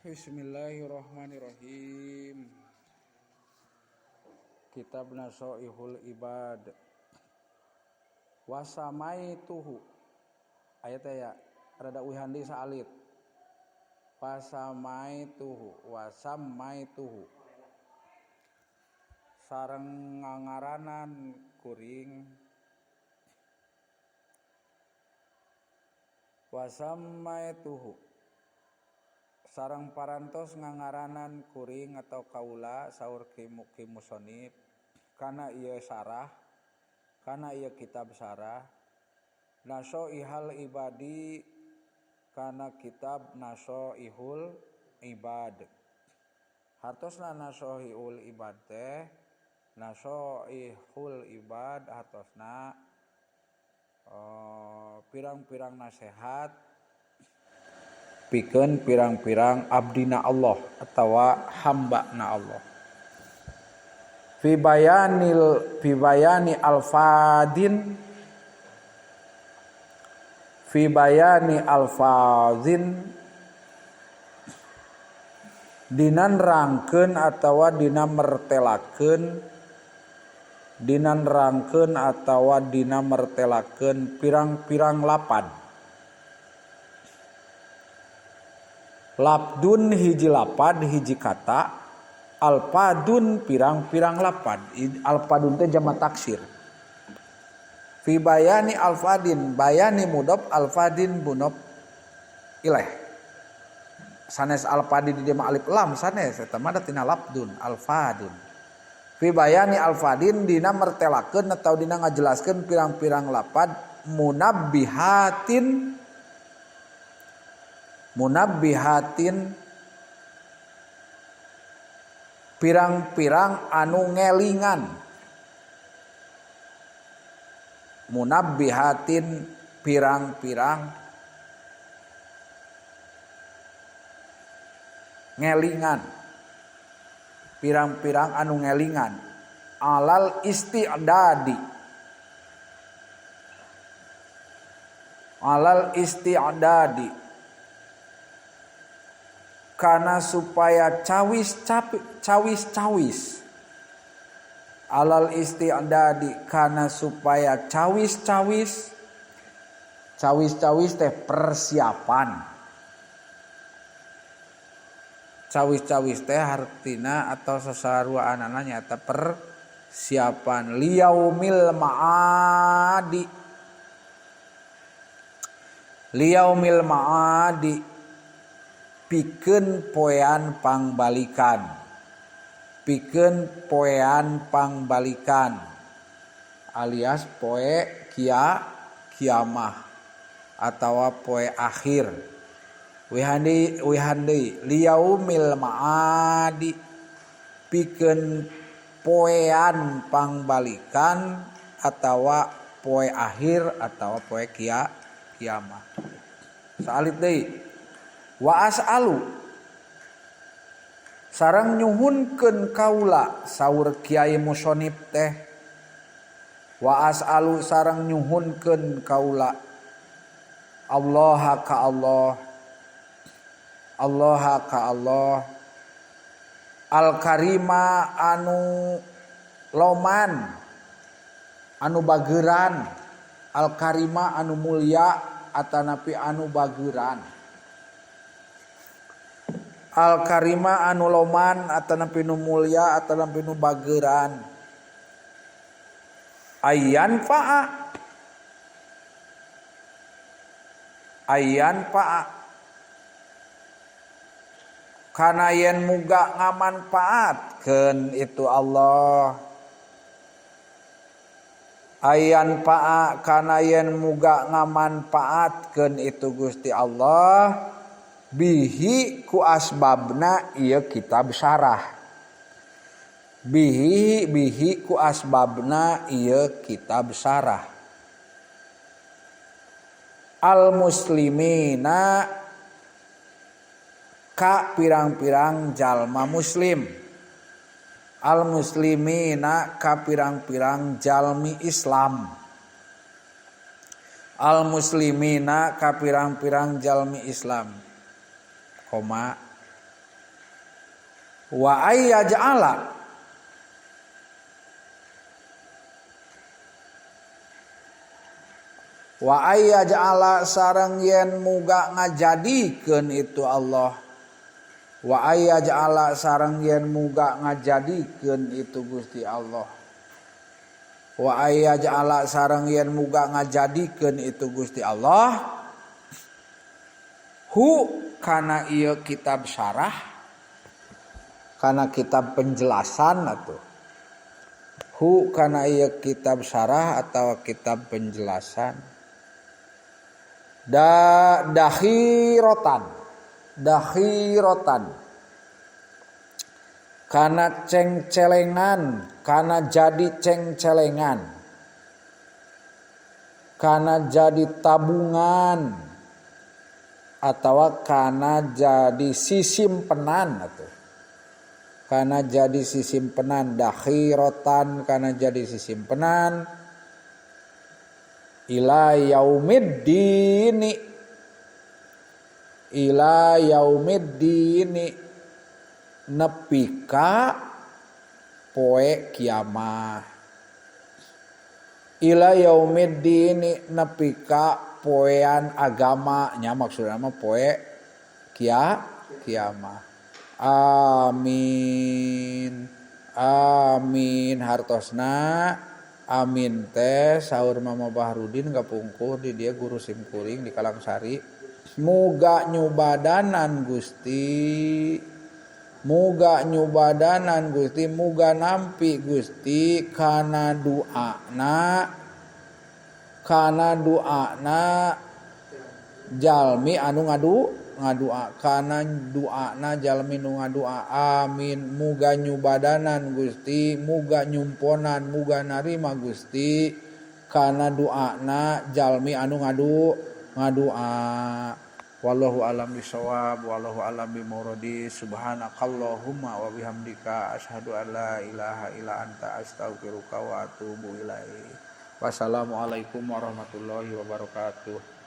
Bismillahirrahmanirrahim. Kitab Nasoihul Ibad. Wasamaituhu. Ayat rada wihandi saalit. Wasamaituhu. Sareng ngangaranan kuring. Wasamaituhu. Sarang parantos ngangaranan kuring atau kaula saur ki musonib kana ieu sarah kana ieu kitab sarah Nasoihul Ibadi kana kitab Nasoihul Ibad. Hartosna Nasoihul Ibad teh Nasoihul Ibad hartosna pirang-pirang nasihat pikeun pirang-pirang abdina Allah atawa hambana Allah. Fi bayani alfazin dinan rangkeun atawa dina mertelakeun pirang-pirang lapad. Labdun hiji lapad hiji kata, alpadun pirang-pirang lapad. Alpadun teh jamak taksir. Fi bayani alfadin, bayani mudhof, alfadin bunop ilaih. Sanes alfadin di jamak alif lam sanes eta mah tina labdun alfadun. Fi bayani alfadin dina mertelakeun atau dina ngajelaskeun pirang-pirang lapad munabbihatin pirang-pirang anu ngelingan. Munabbihatin pirang-pirang ngelingan. Pirang-pirang anu ngelingan. Alal isti'dadi kana supaya cawis alal isti'dadi kana supaya cawis teh persiapan. Cawis teh hartina atau sasaruaanana nyata persiapan liyaumil ma'adi pikeun poean pangbalikan alias poe kiamah atawa poe akhir. Wihandi liyaumil ma'adi pikeun poean pangbalikan atawa poe akhir atawa poe kiamah. Saalit deui. Wa as'alu sareng nyuhunkeun kaula saur Kiai Musonib teh. Wa as'alu sareng nyuhunkeun kaula Allah ka Allah al-karima anu loman anu bageuran, al-karima anu mulya atanapi anu bageuran. Al-karima anu loman atanapi nu mulya atanapi nu bageuran. Ayyan pa'a kana yen muga ngamanfaatkeun itu Allah. Ayyan pa'a kana yen muga ngamanfaatkeun itu Gusti Allah. Bihi ku asbabna ieu kitab syarah. Bihi ku asbabna ieu kitab syarah. Al muslimina ka pirang-pirang jalma muslim. Al muslimina ka pirang-pirang jalmi Islam. Al muslimina ka pirang-pirang jalmi Islam. wa ayyaj'ala wa ayyaj'ala sareng yen muga ngajadikeun itu Allah wa ayyaj'ala sareng yen muga ngajadikeun itu Gusti Allah wa ayyaj'ala sareng yen muga ngajadikeun itu Gusti Allah hu kana ieu kitab syarah kana kitab penjelasan atau hu kana ieu kitab syarah atau kitab penjelasan dahirotan kana cengcelengan kana jadi cengcelengan kana jadi tabungan atau kana jadi sisimpenan atau kana jadi sisimpenan dahirotan kana jadi sisimpenan ila yaumiddini nepika poe kiamah ila yaumiddini nepika poean agama nya maksudna mah poe kiamah amin hartosna amin teh saur Mama Bahrudin gapungkur di dia guru simkuring di Kalangsari muga nyubadanan Gusti muga nampi Gusti kana duana jalmi anu ngadua kana duana jalmi nu ngadua amin muga nyubadanan Gusti muga nyumponan muga narima Gusti kana duana jalmi anu ngadua wallahu alam bisawab wallahu alam bimuradi subhanakallahumma wa bihamdika asyhadu an la ilaha illa anta astaghfiruka wa atubu ilaik wassalamualaikum warahmatullahi wabarakatuh.